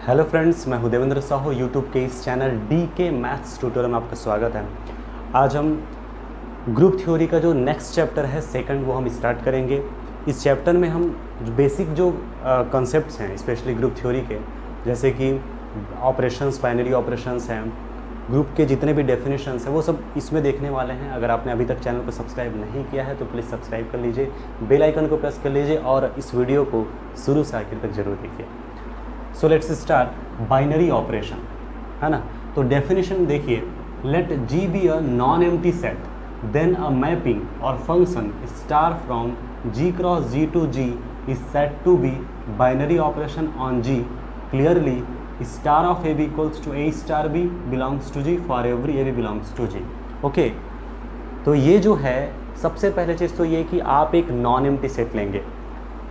Hello friends, मैं हूं Devendra Sahu. YouTube के इस चैनल डी के मैथ्स ट्यूटोरियल में आपका स्वागत है। आज हम ग्रुप थ्योरी का जो नेक्स्ट चैप्टर है सेकंड, वो हम स्टार्ट करेंगे। इस चैप्टर में हम बेसिक जो कॉन्सेप्ट्स हैं स्पेशली ग्रुप थ्योरी के, जैसे कि ऑपरेशंस, बाइनरी ऑपरेशंस हैं, ग्रुप के जितने भी डेफिनेशंस हैं वो सब इसमें देखने वाले हैं। अगर आपने अभी तक चैनल को सब्सक्राइब नहीं किया है तो प्लीज़ सब्सक्राइब कर लीजिए, बेल आइकन को प्रेस कर लीजिए और इस वीडियो को शुरू से आखिर तक जरूर देखिए। So let's start binary operation, है ना। तो डेफिनेशन देखिए, let G be a non empty set, then a mapping और function star from G cross G to G is set to be binary operation on G. Clearly star of A b equals to A star B belongs to G for every A B belongs to G. Okay, तो ये जो है सबसे पहले चीज़ तो ये कि आप एक नॉन एम्प्टी सेट लेंगे।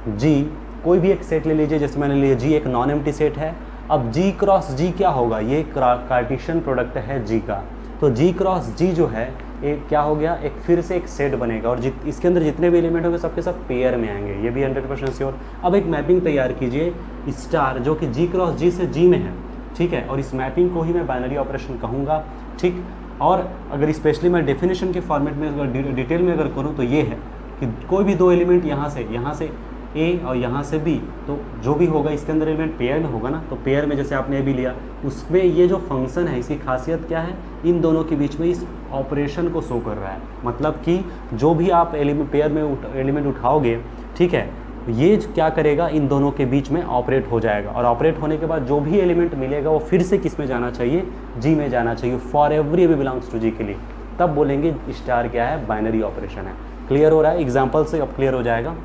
जी कोई भी एक सेट ले लीजिए, जैसे मैंने लिया जी एक नॉन एम्प्टी सेट है। अब जी क्रॉस जी क्या होगा, ये कार्टेशियन प्रोडक्ट है जी का, तो जी क्रॉस जी जो है एक क्या हो गया, एक फिर से एक सेट बनेगा और इसके अंदर जितने भी एलिमेंट होंगे सबके सब पेयर में आएंगे, ये भी 100% श्योर। अब एक मैपिंग तैयार कीजिए स्टार जो कि जी क्रॉस जी से जी में है, ठीक है, और इस मैपिंग को ही मैं बाइनरी ऑपरेशन कहूँगा, ठीक। और अगर स्पेशली मैं डेफिनेशन के फॉर्मेट में अगर डिटेल में अगर करूँ तो ये है कि कोई भी दो एलिमेंट यहाँ से ए और यहाँ से बी, तो जो भी होगा इसके अंदर एलिमेंट पेयर में होगा ना, तो पेयर में जैसे आपने ए बी लिया, उसमें ये जो फंक्शन है इसकी खासियत क्या है, इन दोनों के बीच में इस ऑपरेशन को शो कर रहा है। मतलब कि जो भी आप एलिमेंट पेयर में एलिमेंट उठाओगे, ठीक है, ये क्या करेगा, इन दोनों के बीच में ऑपरेट हो जाएगा और ऑपरेट होने के बाद जो भी एलिमेंट मिलेगा वो फिर से किस में जाना चाहिए, जी में जाना चाहिए, for every A B belongs to G के लिए। तब बोलेंगे स्टार क्या है, बाइनरी ऑपरेशन है। क्लियर हो रहा है, एग्जाम्पल से अब क्लियर हो जाएगा।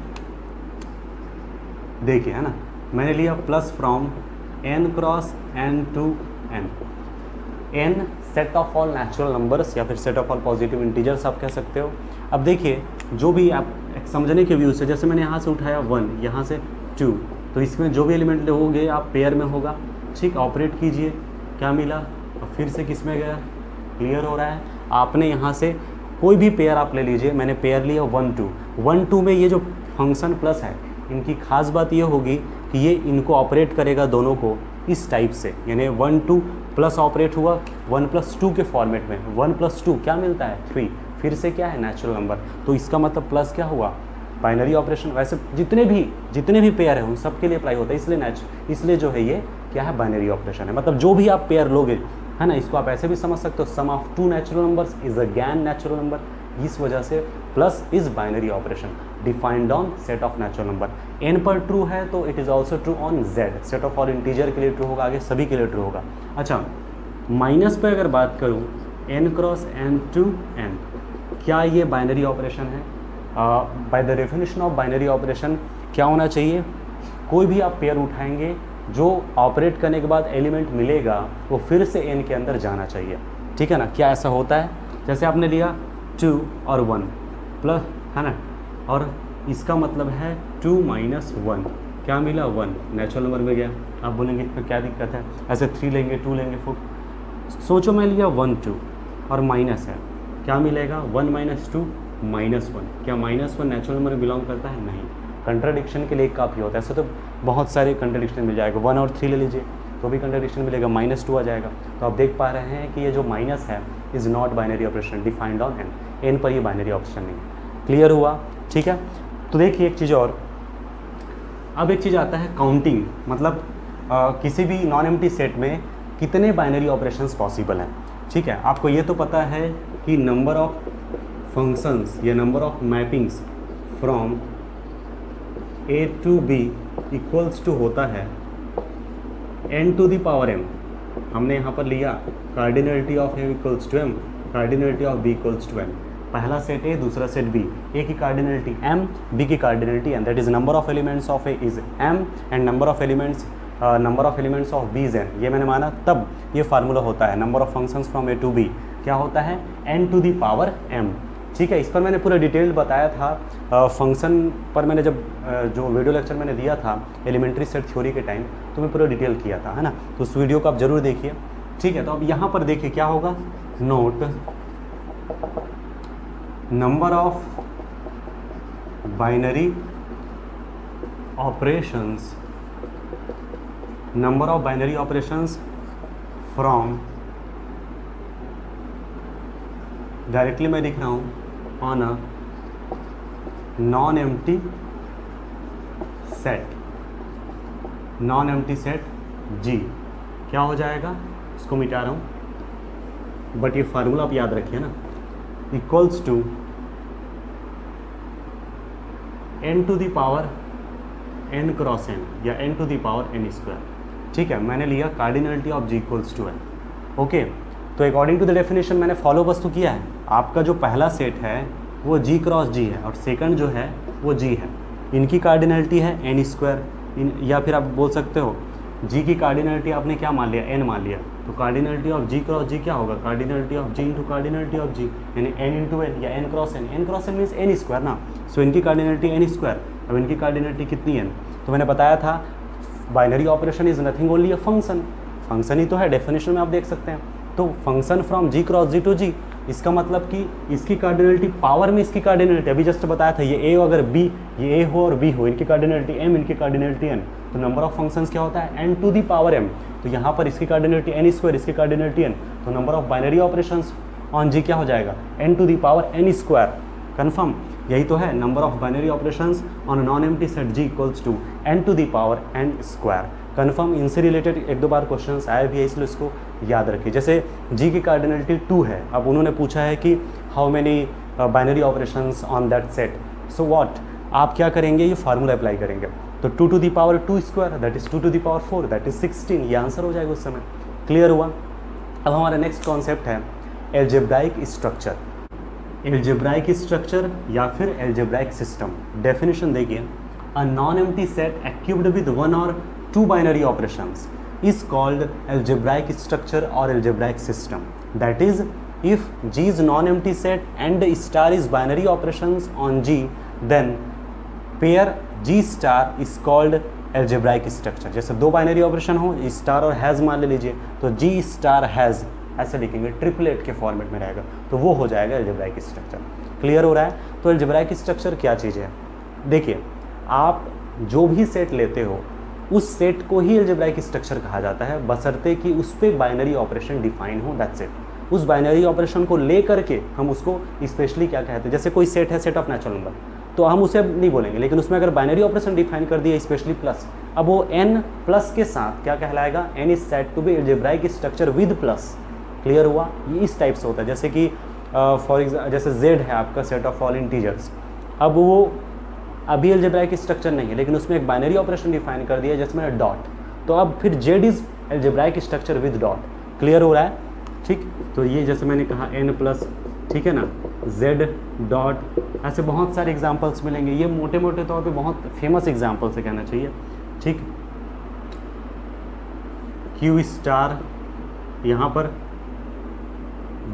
देखिए, है ना, मैंने लिया plus from n cross n to n, n set of all natural numbers या फिर set of all positive integers आप कह सकते हो। अब देखिए, जो भी आप समझने के व्यू से, जैसे मैंने यहाँ से उठाया 1, यहाँ से 2, तो इसमें जो भी एलिमेंट लोगे आप पेयर में होगा, ठीक। ऑपरेट कीजिए, क्या मिला, और फिर से किस में गया, क्लियर हो रहा है। आपने यहाँ से कोई भी पेयर आप ले लीजिए, मैंने पेयर लिया 1 2, 1 2 में ये जो फंक्शन प्लस है, इनकी खास बात ये होगी कि ये इनको ऑपरेट करेगा दोनों को इस टाइप से, यानी 1 2 प्लस ऑपरेट हुआ 1 + 2 के फॉर्मेट में, 1 + 2 क्या मिलता है, 3, फिर से क्या है, नेचुरल नंबर, तो इसका मतलब प्लस क्या हुआ, बाइनरी ऑपरेशन। वैसे जितने भी पेयर है उन सब के लिए अप्लाई होता है, इसलिए जो है ये क्या है, बाइनरी ऑपरेशन है। मतलब जो भी आप पेयर लोगे, है ना, इसको आप ऐसे भी समझ सकते हो, sum of two natural numbers is again natural number, इस वजह से plus is binary operation defined on set of natural number. n पर ट्रू है तो it is also true on z, set of all integer के लिए true होगा, आगे सभी के लिए ट्रू होगा। अच्छा, माइनस पे अगर बात करूँ, n cross n to n, क्या ये बाइनरी ऑपरेशन है? By the definition of binary operation क्या होना चाहिए, कोई भी आप पेयर उठाएंगे, जो ऑपरेट करने के बाद एलिमेंट मिलेगा वो फिर से n के अंदर जाना चाहिए, ठीक है ना। क्या ऐसा होता है, जैसे आपने लिया 2 और 1 प्लस, है ना, और इसका मतलब है 2 - 1, क्या मिला, 1 नेचुरल नंबर में गया। आप बोलेंगे इसमें क्या दिक्कत है, ऐसे 3 लेंगे 2 लेंगे 4, सोचो मैं लिया 1 2 और माइनस है, क्या मिलेगा, 1 - 2 -1, क्या -1 नेचुरल नंबर में बिलोंग करता है, नहीं। कंट्राडिक्शन के लिए काफ़ी होता है, ऐसे तो बहुत सारे कंट्राडिक्शन मिल जाएगा, 1 और 3 ले लीजिए तो भी कंट्राडिक्शन मिलेगा, -2 आ जाएगा। तो आप देख पा रहे हैं कि ये जो माइनस है is not binary operation defined on n पर ये बाइनरी ऑपरेशन नहीं है। क्लियर हुआ, ठीक है। तो देखिए एक चीज़ और, अब एक चीज़ आता है काउंटिंग, मतलब किसी भी नॉन एम्प्टी सेट में कितने बाइनरी ऑपरेशंस पॉसिबल हैं, ठीक है। आपको ये तो पता है कि नंबर ऑफ फंक्शंस या number of mappings from a to b equals to होता है n to the power m। हमने यहाँ पर लिया cardinality of a equals to m, cardinality of b equals to m। पहला सेट A, दूसरा set B, A की cardinality M, B की cardinality N, that is number of elements of A is M and number of elements of B is N। ये मैंने माना, तब ये formula होता है number of functions from A to B क्या होता है, N to the power M, ठीक है। इस पर मैंने पूरा डिटेल बताया था फंक्शन पर, मैंने जब जो वीडियो लेक्चर मैंने दिया था एलिमेंट्री सेट थ्योरी के टाइम, तो मैं पूरा डिटेल किया था, है ना, तो उस वीडियो को आप जरूर देखिए, ठीक है। तो अब यहाँ पर देखिए क्या होगा, note number of binary operations number of binary operations from, directly मैं लिख रहा हूँ on a non empty set, non empty set G क्या हो जाएगा, इसको मिटा रहा हूँ बट ये फार्मूला आप याद रखिए ना, equals to n to the power n cross n या n to the power n square. ठीक है, मैंने लिया cardinality of g equals to n। Okay, तो अकॉर्डिंग टू द डेफिनेशन मैंने फॉलो बस तो किया है। आपका जो पहला सेट है वो g क्रॉस g है और सेकंड जो है वो g है। इनकी कार्डिनलिटी है n स्क्वायर, या फिर आप बोल सकते हो g की कार्डिनलिटी आपने क्या मान लिया, n मान लिया, तो cardinality of g cross g क्या होगा, cardinality of g into cardinality of g, यानी n इंटू n या n cross n means n square ना। सो इनकी कार्डिनलिटी n स्क्वायर, अब इनकी कार्डिनलिटी कितनी n, तो मैंने बताया था binary operation is nothing only a function, function ही तो है, डेफिनेशन में आप देख सकते हैं। तो function from g cross g to g, इसका मतलब कि इसकी कार्डिनलिटी पावर में इसकी कार्डिनलिटी अभी जस्ट बताया था, ये a हो अगर b, ये a हो और b हो, इनकी कार्डिनलिटी m, इनकी कार्डिनलिटी n, तो नंबर ऑफ फंक्शंस क्या होता है n to the power m। तो यहाँ पर इसकी कार्डिनलिटी n स्क्वायर, इसकी कार्डिनलिटी n, तो number of binary operations on g क्या हो जाएगा, n to the power n square. Confirm, यही तो है number of binary operations on non empty set g equals to n to the power n square. Confirm, इनसे related एक दो बार questions आए भी है, इसलिए इसको याद रखिए। जैसे g की कार्डिनलिटी 2 है, अब उन्होंने पूछा है कि how many binary operations on that set, so what, आप क्या करेंगे, ये फार्मूला अप्लाई करेंगे, तो 2 to the power 2 square that is 2 to the power 4 that is 16, ये आंसर हो जाएगा उस समय। क्लियर हुआ। अब हमारा नेक्स्ट कॉन्सेप्ट है एल्जेब्राइक स्ट्रक्चर, एल्जेब्राइक स्ट्रक्चर या फिर एल्जेब्राइक सिस्टम। डेफिनेशन देखिए, a non empty set equipped with one और two binary operations is called algebraic structure or algebraic system. That is, if G is non-empty set and star is binary operations on G, then pair G star is called algebraic structure. जैसे दो binary operation हो, star और has मान ले लीजिए, तो G star has ऐसे लिखेंगे, ट्रिपलेट के फॉर्मेट में रहेगा, तो वो हो जाएगा एल्जेब्राइक स्ट्रक्चर। क्लियर हो रहा है। तो एल्जेब्राइक स्ट्रक्चर क्या चीज़ है, देखिए आप जो भी सेट लेते हो उस सेट को ही एल्जेब्राइक स्ट्रक्चर कहा जाता है, बशर्ते कि उस पर बाइनरी ऑपरेशन डिफाइन हो, दैट्स इट। उस बाइनरी ऑपरेशन को ले करके हम उसको स्पेशली क्या कहते हैं, जैसे कोई सेट है, सेट ऑफ नेचुरल नंबर, तो हम उसे नहीं बोलेंगे, लेकिन उसमें अगर बाइनरी ऑपरेशन डिफाइन कर दिया स्पेशली प्लस, अब वो n प्लस के साथ क्या कहलाएगा, n is set to be algebraic structure with plus. Clear हुआ। ये इस टाइप से होता है, जैसे कि फॉर एग्जाम्पल जैसे z है आपका सेट ऑफ ऑल इंटीजर्स, अब वो अभी एल्जेब्राइक स्ट्रक्चर नहीं है, लेकिन उसमें एक बाइनरी ऑपरेशन डिफाइन कर दिया जिसमें डॉट, तो अब फिर z is algebraic structure with dot. Clear हो रहा है, ठीक। तो ये जैसे मैंने कहा n प्लस, ठीक है ना, z डॉट, ऐसे बहुत सारे एग्जांपल्स मिलेंगे, ये मोटे मोटे तौर पे बहुत फेमस एग्जांपल से कहना चाहिए, ठीक। q स्टार यहाँ पर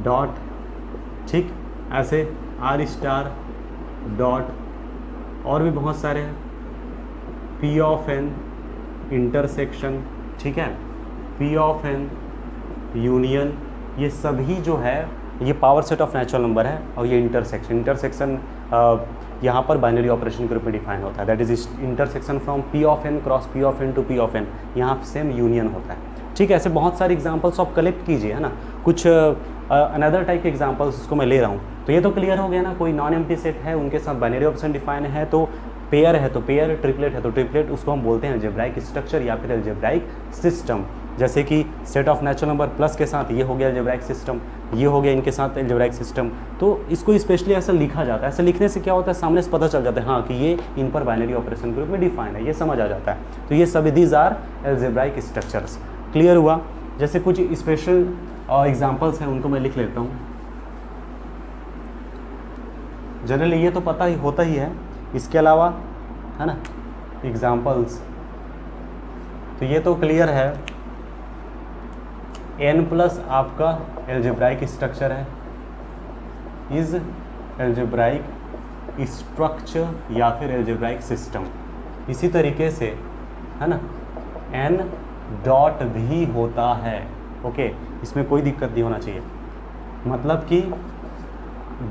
डॉट, ठीक, ऐसे r स्टार डॉट, और भी बहुत सारे हैं, P ऑफ n इंटरसेक्शन, ठीक है, P ऑफ n यूनियन, ये सभी जो है ये power set of natural number है, और ये इंटरसेक्शन यहाँ पर बाइनरी ऑपरेशन के रूप में डिफाइन होता है, that is intersection from P of n cross P of n to P of n, यहाँ सेम यूनियन होता है, ठीक है। ऐसे बहुत सारे एग्जांपल्स आप कलेक्ट कीजिए, है ना, कुछ अनदर टाइप के एग्जांपल्स उसको मैं ले रहा हूँ। तो ये तो क्लियर हो गया ना, कोई नॉन एम्प्टी सेट है, उनके साथ बाइनरी ऑपरेशन डिफाइन है, तो पेयर है तो पेयर, ट्रिपलेट है तो ट्रिपलेट, उसको हम बोलते हैं एल्जेब्राइक स्ट्रक्चर या फिर एल्जेब्राइक सिस्टम। जैसे कि set of natural number plus के साथ ये हो गया एल्जेब्राइक सिस्टम, ये हो गया इनके साथ एल्जेब्राइक सिस्टम, तो इसको स्पेशली ऐसा लिखा जाता है। ऐसा लिखने से क्या होता है, सामने से पता चल जाता है हाँ कि ये इन पर बाइनरी ऑपरेशन के रूप में डिफाइन है, ये समझ आ जाता है। तो ये सभी these are algebraic structures. Clear हुआ। जैसे कुछ स्पेशल एग्जाम्पल्स हैं, उनको मैं लिख लेता हूँ। जनरली ये तो पता ही होता ही है, इसके अलावा है ना एग्जाम्पल्स, तो ये तो क्लियर है, n प्लस आपका एल्जेब्राइक स्ट्रक्चर है, इज एल्जेब्राइक स्ट्रक्चर या फिर एल्जेब्राइक सिस्टम। इसी तरीके से है ना n डॉट भी होता है, ओके, इसमें कोई दिक्कत नहीं होना चाहिए, मतलब कि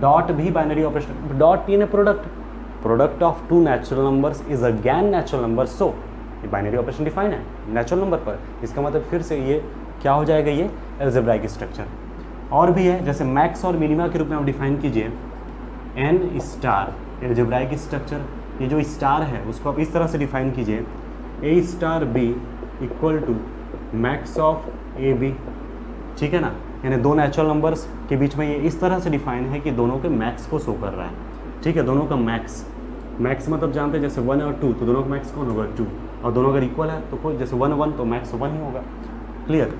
डॉट भी binary operation, dot in a product of two natural numbers is again natural number, so ये बाइनरी ऑपरेशन डिफाइन है नेचुरल नंबर पर, इसका मतलब फिर से ये क्या हो जाएगा, ये अलजेब्राइक स्ट्रक्चर। और भी है, जैसे मैक्स और मिनिमा के रूप में आप डिफाइन कीजिए एन स्टार अलजेब्राइक स्ट्रक्चर। ये जो स्टार है उसको आप इस तरह से डिफाइन कीजिए, a star B equal to max of A b, ठीक है ना। यानी दो नेचुरल नंबर्स के बीच में ये इस तरह से डिफाइन है कि दोनों के मैक्स को शो कर रहा है, ठीक है। दोनों का मैक्स, मैक्स मतलब जानते हैं जैसे 1 और 2, तो दोनों का मैक्स कौन होगा 2, और दोनों अगर इक्वल है तो कोई जैसे 1 1 तो मैक्स 1 ही होगा, क्लियर।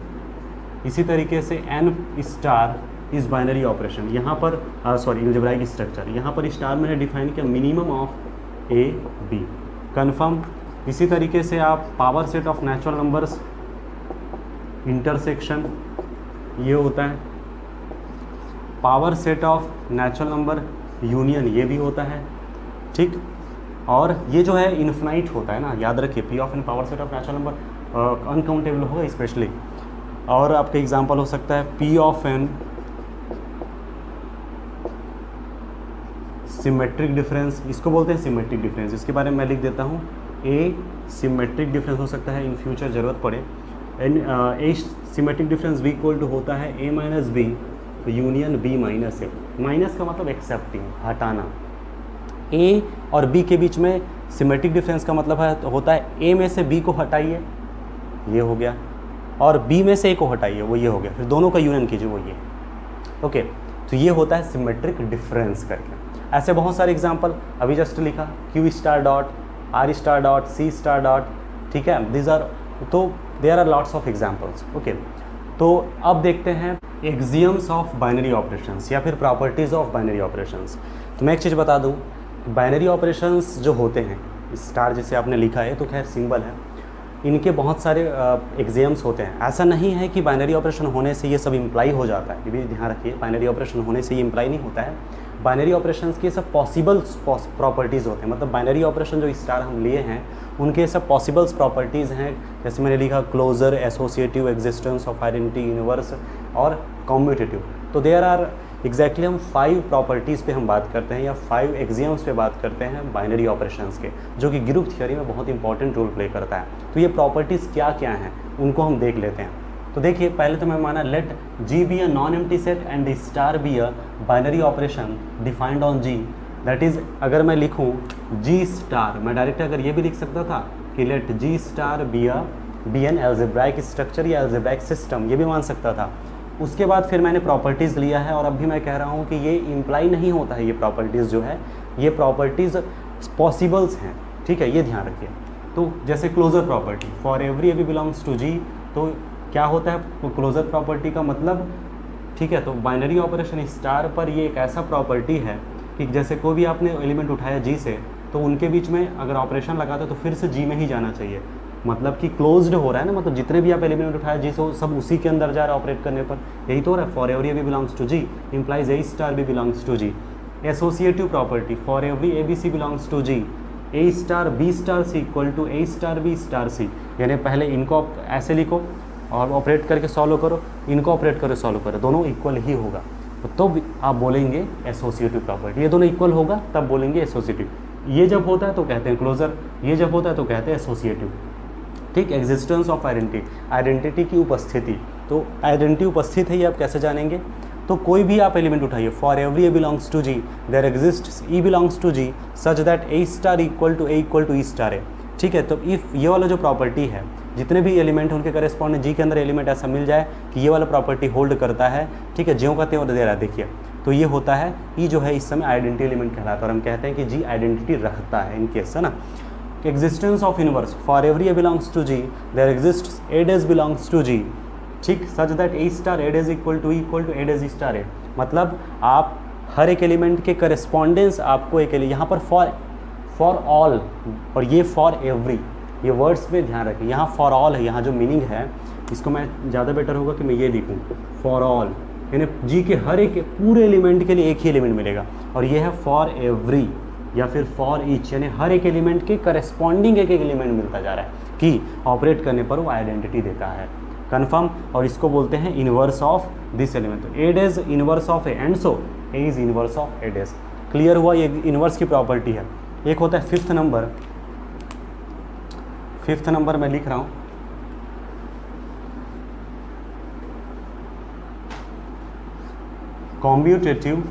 इसी तरीके से एन स्टार इस बाइनरी ऑपरेशन, यहाँ पर सॉरी अलजेब्राइक स्ट्रक्चर, यहाँ पर स्टार मैंने डिफाइन किया minimum of A B, confirm. इसी तरीके से आप power set of natural numbers intersection, ये होता है power set of natural number union, ये भी होता है, ठीक। और ये जो है इन्फिनाइट होता है ना, याद रखिए P of N power set of natural number uncountable होगा स्पेशली। और आपका एग्जांपल हो सकता है P of N symmetric difference, इसको बोलते हैं सिमेट्रिक डिफरेंस, इसके बारे में मैं लिख देता हूँ। ए सिमेट्रिक डिफरेंस हो सकता है इन फ्यूचर ज़रूरत पड़े। And A symmetric difference B equal to होता है ए माइनस बी तो union B minus A. Minus का मतलब एक्सेप्टिंग, हटाना। ए और बी के बीच में सिमेट्रिक डिफरेंस का मतलब है तो होता है ए में से बी को हटाइए, ये हो गया, और बी में से ए को हटाइए, वो ये हो गया, फिर दोनों का यूनियन कीजिए, वो ये। ओके, तो ये होता है सिमेट्रिक डिफरेंस करके। ऐसे बहुत सारे एग्जांपल अभी जस्ट लिखा, Q star dot, R star dot, C star dot, ठीक है, दिस आर, तो there are lots of examples. Okay, तो अब देखते हैं एक्सियम्स ऑफ बाइनरी ऑपरेशंस या फिर प्रॉपर्टीज़ ऑफ बाइनरी ऑपरेशंस। तो मैं एक चीज़ बता दूं, बाइनरी ऑपरेशंस जो होते हैं, स्टार जिसे आपने लिखा है तो खैर सिंबल है, इनके बहुत सारे एग्जाम्स होते हैं। ऐसा नहीं है कि बाइनरी ऑपरेशन होने से ये सब इम्प्लाई हो जाता है, ये भी ध्यान रखिए, बाइनरी ऑपरेशन होने से ये इम्प्लाई नहीं होता है। बाइनरी ऑपरेशंस के सब पॉसिबल प्रॉपर्टीज़ होते हैं, मतलब बाइनरी ऑपरेशन जो स्टार हम लिए हैं उनके सब पॉसिबल्स प्रॉपर्टीज़ हैं, जैसे मैंने लिखा closure, associative, existence of identity, universe और कॉम्यूटेटिव। तो देयर आर एग्जैक्टली हम 5 प्रॉपर्टीज़ पे हम बात करते हैं या 5 एक्सियम्स पे बात करते हैं बाइनरी ऑपरेशंस के, जो कि ग्रुप थ्योरी में बहुत इंपॉर्टेंट रोल प्ले करता है। तो ये प्रॉपर्टीज़ क्या क्या हैं उनको हम देख लेते हैं। तो देखिए, पहले तो मैं माना let G be a non empty set and star be a binary operation defined on G, that is अगर मैं लिखूँ जी स्टार, मैं डायरेक्ट अगर ये भी लिख सकता था कि let G star be an algebraic structure या अलजेब्राइक सिस्टम, ये भी मान सकता था। उसके बाद फिर मैंने प्रॉपर्टीज़ लिया है और अब भी मैं कह रहा हूँ कि ये इम्प्लाई नहीं होता है, ये प्रॉपर्टीज़ जो है ये प्रॉपर्टीज़ पॉसिबल्स हैं, ठीक है, ये ध्यान रखिए। तो जैसे closure property, for every A B belongs to G, तो क्या होता है क्लोजर प्रॉपर्टी का मतलब, ठीक है। तो बाइनरी ऑपरेशन स्टार पर ये एक ऐसा प्रॉपर्टी है कि जैसे कोई भी आपने एलिमेंट उठाया जी से, तो उनके बीच में अगर ऑपरेशन लगाते तो फिर से जी में ही जाना चाहिए, मतलब कि क्लोज्ड हो रहा है ना, मतलब जितने भी आप एलिमेंट उठाया जी से सब उसी के अंदर जा रहा है ऑपरेट करने पर, यही तो हो रहा है। For every A B belongs to G implies A star B belongs to G. Associative property, for every A B C belongs to G A star B star C equal to A star B star C, यानी पहले इनको ऐसे लिखो और operate करके solve करो, इनको operate करके सॉल्व करो, दोनों इक्वल ही होगा तो आप बोलेंगे एसोसिएटिव प्रॉपर्टी। ये दोनों इक्वल होगा तब बोलेंगे एसोसिएटिव। ये जब होता है तो कहते हैं क्लोजर, ये जब होता है तो कहते हैं एसोसिएटिव, ठीक। एग्जिस्टेंस ऑफ आइडेंटिटी, आइडेंटिटी की उपस्थिति, तो आइडेंटिटी उपस्थित है ये आप कैसे जानेंगे, तो कोई भी आप एलिमेंट उठाइए, for every A belongs to G there exists E belongs to G such that A star equal to E star है, ठीक है। तो इफ़ ये वाला जो प्रॉपर्टी है, जितने भी एलिमेंट उनके करेस्पॉन्डिंग जी के अंदर एलिमेंट ऐसा मिल जाए कि ये वाला प्रॉपर्टी होल्ड करता है, ठीक है, ज्यों का त्यों दे रहा है, देखिए तो ये होता है ई जो है इस समय आइडेंटिटी एलिमेंट कहलाता है और हम कहते हैं कि जी आइडेंटिटी रखता है इन केस, है ना। Existence of universe, for every A belongs to G there exists A dash belongs to G, ठीक, such that A star A dash equal to A dash star A, मतलब आप हर एक एलिमेंट के correspondence आपको एक यहाँ पर फॉर ऑल और ये फॉर एवरी, ये वर्ड्स में ध्यान रखें, यहाँ फॉर ऑल है, यहाँ जो मीनिंग है इसको मैं ज़्यादा बेटर होगा कि मैं ये लिखूँ फॉर ऑल, यानी जी के हर एक पूरे एलिमेंट के लिए एक ही एलिमेंट मिलेगा, और ये है फॉर एवरी या फिर फॉर ईच, यानी हर एक एलिमेंट के करस्पॉन्डिंग एक एलिमेंट मिलता जा रहा है कि ऑपरेट करने पर वो आइडेंटिटी देता है, कन्फर्म। और इसको बोलते हैं इनवर्स ऑफ दिस एलिमेंट, तो A dash inverse of A and so A is inverse of A dash. Clear हुआ, ये इनवर्स की प्रॉपर्टी है। एक होता है फिफ्थ 5th नंबर मैं लिख रहा हूँ, कॉम्यूटेटिव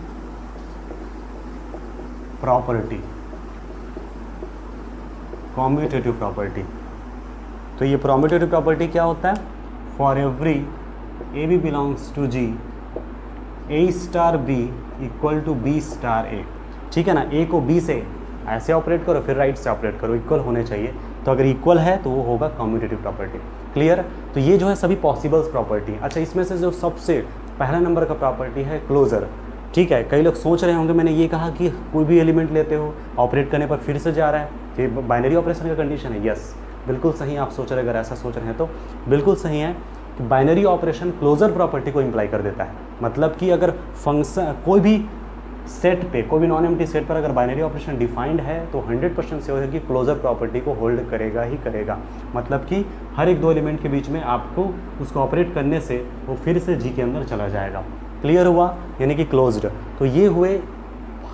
प्रॉपर्टी। कॉम्यूटेटिव प्रॉपर्टी, तो ये कॉम्यूटेटिव प्रॉपर्टी क्या होता है? For every A B belongs to G, A star B equal to B star A. ठीक है ना, ए को बी से ऐसे ऑपरेट करो, फिर राइट से ऑपरेट करो, इक्वल होने चाहिए। तो अगर इक्वल है तो वो होगा कॉम्यूटेटिव प्रॉपर्टी। क्लियर? तो ये जो है सभी पॉसिबल्स प्रॉपर्टी। अच्छा, इसमें से जो सबसे पहला नंबर का प्रॉपर्टी है क्लोजर। ठीक है, कई लोग सोच रहे होंगे मैंने ये कहा कि कोई भी एलिमेंट लेते हो ऑपरेट करने पर फिर से जा रहा है, ये बाइनरी ऑपरेशन का कंडीशन है। यस, बिल्कुल सही आप सोच रहे हैं, अगर ऐसा सोच रहे हैं तो बिल्कुल सही है कि बाइनरी ऑपरेशन क्लोजर प्रॉपर्टी को इम्प्लाई कर देता है। मतलब कि अगर फंक्शन कोई भी सेट पे, कोई भी नॉन एम्प्टी सेट पर अगर बाइनरी ऑपरेशन डिफाइंड है तो 100% श्योर है कि क्लोजर प्रॉपर्टी को होल्ड करेगा ही करेगा। मतलब कि हर एक दो एलिमेंट के बीच में आपको उसको ऑपरेट करने से वो फिर से जी के अंदर चला जाएगा। क्लियर हुआ? यानी कि क्लोज्ड। तो ये हुए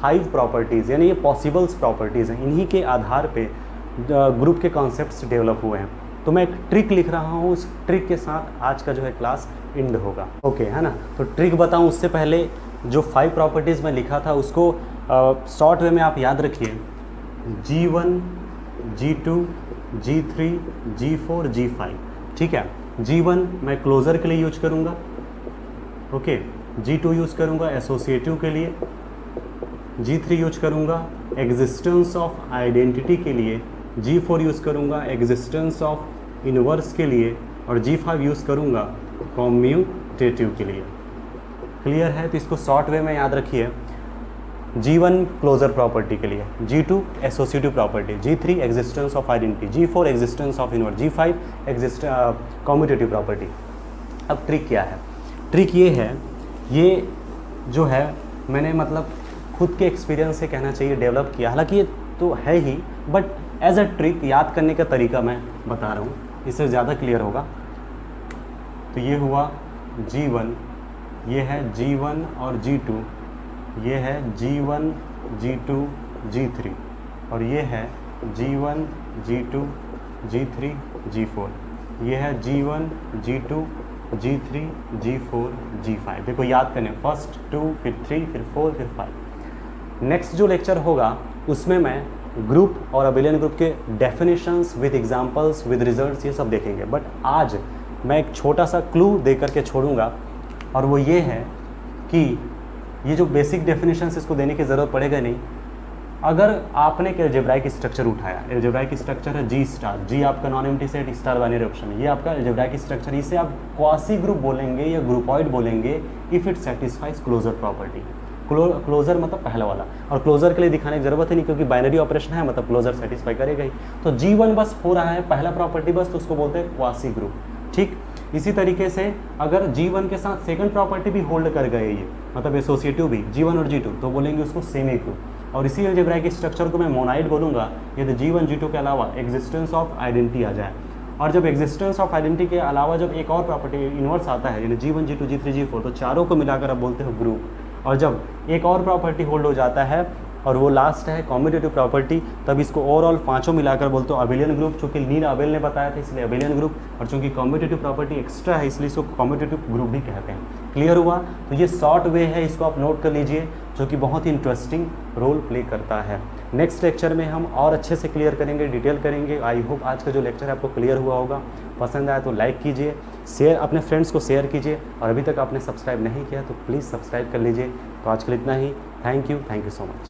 5 प्रॉपर्टीज़, यानी ये पॉसिबल्स प्रॉपर्टीज़ हैं। इन्हीं के आधार पे ग्रुप के कॉन्सेप्ट्स डेवलप हुए हैं। तो मैं एक ट्रिक लिख रहा हूँ, उस ट्रिक के साथ आज का जो है क्लास एंड होगा। ओके, है ना? तो ट्रिक बताऊँ उससे पहले जो 5 प्रॉपर्टीज़ मैं लिखा था उसको शॉर्ट वे में आप याद रखिए। G1, G2, G3, G4, G5। ठीक है, G1 मैं क्लोजर के लिए यूज करूँगा, ओके। G2 यूज करूँगा एसोसिएटिव के लिए, G3 यूज करूँगा एग्जिस्टेंस ऑफ आइडेंटिटी के लिए, G4 यूज़ करूँगा एग्जिस्टेंस ऑफ इनवर्स के लिए, और G5 यूज़ करूँगा कॉम्यूटेटिव के लिए। क्लियर है? तो इसको शॉर्ट वे में याद रखिए। G1 क्लोजर प्रॉपर्टी के लिए, G2 associative property, G3 existence of identity, G4 existence of inverse, G5 commutative property. अब ट्रिक क्या है? ट्रिक ये है, ये जो है मैंने मतलब खुद के एक्सपीरियंस से कहना चाहिए डेवलप किया। हालांकि ये तो है ही, बट एज अ ट्रिक याद करने का तरीका मैं बता रहा हूँ, इससे ज़्यादा क्लियर होगा। तो ये हुआ G1, ये है G1 और G2, ये है G1, G2, G3, और ये है G1, G2, G3, G4, ये है G1, G2, G3, G4, G5। देखो याद करने, फर्स्ट 2, फिर 3, फिर 4, फिर 5। नेक्स्ट जो लेक्चर होगा उसमें मैं ग्रुप और अबिलियन ग्रुप के definitions with examples with results ये सब देखेंगे। बट आज मैं एक छोटा सा क्लू दे करके छोड़ूंगा, और वो ये है कि ये जो बेसिक डेफिनेशंस इसको देने की ज़रूरत पड़ेगा नहीं। अगर आपने एक एल्जेब्राइक स्ट्रक्चर उठाया, एल्जेब्राइक स्ट्रक्चर है G स्टार, G आपका non empty set, star binary option है, ये आपका एल्जेब्राइक स्ट्रक्चर, इसे आप क्वासी ग्रुप बोलेंगे या ग्रुपॉइड बोलेंगे if it satisfies closure property. Closure मतलब पहला वाला, और क्लोजर के लिए दिखाने की जरूरत ही नहीं क्योंकि बाइनरी ऑपरेशन है, मतलब क्लोजर सेटिस्फाई करेगा ही। तो G1 बस हो रहा है पहला प्रॉपर्टी बस, तो उसको बोलते हैं क्वासी ग्रुप। ठीक, इसी तरीके से अगर G1 के साथ सेकंड प्रॉपर्टी भी होल्ड कर गए ये, मतलब एसोसिएटिव भी G1 और G2, तो बोलेंगे उसको सेमी ग्रुप। और इसी अलजेब्राइक स्ट्रक्चर को मैं मोनाइड बोलूँगा यदि G1, G2 के अलावा एग्जिस्टेंस ऑफ आइडेंटिटी आ जाए। और जब एग्जिस्टेंस ऑफ आइडेंटिटी के अलावा जब एक और प्रॉपर्टी इन्वर्स आता है, यानी G1, G2, G3, G4, तो चारों को मिलाकर आप बोलते हो ग्रुप। और जब एक और प्रॉपर्टी होल्ड हो जाता है और वो लास्ट है कॉम्यूटेटिव प्रॉपर्टी, तब इसको ओवरऑल पांचों मिलाकर बोलते हो अबिलियन ग्रुप। चूँकि नील अबेल ने बताया था इसलिए अबिलियन ग्रुप, और चूँकि कॉम्यूटेटिव प्रॉपर्टी एक्स्ट्रा है इसलिए इसको कॉम्यूटेटिव ग्रुप भी कहते हैं। क्लियर हुआ? तो ये शॉर्ट वे है, इसको आप नोट कर लीजिए, जो कि बहुत ही इंटरेस्टिंग रोल प्ले करता है। नेक्स्ट लेक्चर में हम और अच्छे से क्लियर करेंगे, डिटेल करेंगे। आई होप आज का जो लेक्चर है आपको क्लियर हुआ होगा। पसंद आया तो लाइक कीजिए, शेयर अपने फ्रेंड्स को शेयर कीजिए, और अभी तक आपने सब्सक्राइब नहीं किया तो प्लीज़ सब्सक्राइब कर लीजिए। तो आज के लिए इतना ही। Thank you so much.